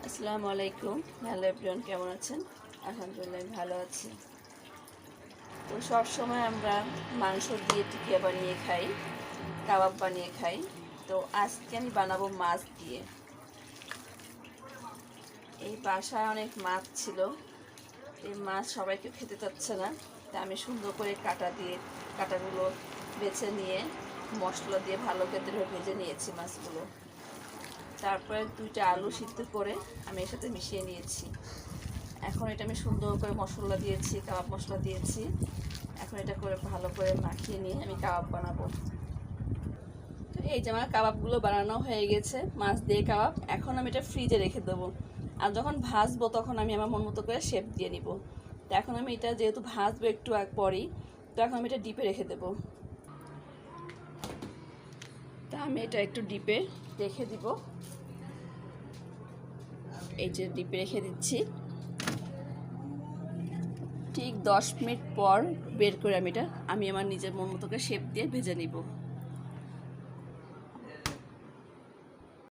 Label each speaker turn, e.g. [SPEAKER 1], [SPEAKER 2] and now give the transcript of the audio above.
[SPEAKER 1] আসসালামু আলাইকুম। Hello everyone, কেমন আছেন? আলহামদুলিল্লাহ আমি ভালো আছি। তো সব সময় আমরা মাংস দিয়ে টিকিয়া বানিয়ে খাই, কাবাব বানিয়ে খাই। তো আজকে আমি বানাবো মাছ দিয়ে। এই বাসায় অনেক মাছ ছিল, এই মাছ সবাইকে খেতে চাচ্ছে না, তাই আমি সুন্দর করে কাটাগুলো বেছে নিয়ে মশলা দিয়ে ভালো করে ভেজে নিয়েছি মাছগুলো। তারপরে 2টা আলু সিদ্ধ করে আমি এর সাথে মিশিয়ে নিয়েছি। এখন এটা আমি সুন্দর করে মশলা দিয়েছি, কাবাব মশলা দিয়েছি। এখন এটা করে ভালো করে মাখিয়ে নিয়ে আমি কাবাব বানাবো। তো এই যে আমার কাবাবগুলো বানানো হয়ে গেছে, মাছ দিয়ে কাবাব। এখন আমি এটা ফ্রিজে রেখে দেবো, আর যখন ভাজবো তখন আমি আমার মন মতো করে শেপ দিয়ে নিব। তো এখন আমি এটা যেহেতু ভাজবো একটু আগ পরেই, তো এখন আমি এটা ডিপে রেখে দেবো। তা আমি এটা একটু ডিপে রেখে দিব। এই যে ডিপে রেখে দিচ্ছি। ঠিক 10 মিনিট পর বের করে আমি আমার নিজের মন মতো করে শেপ দিয়ে ভেজে নিব।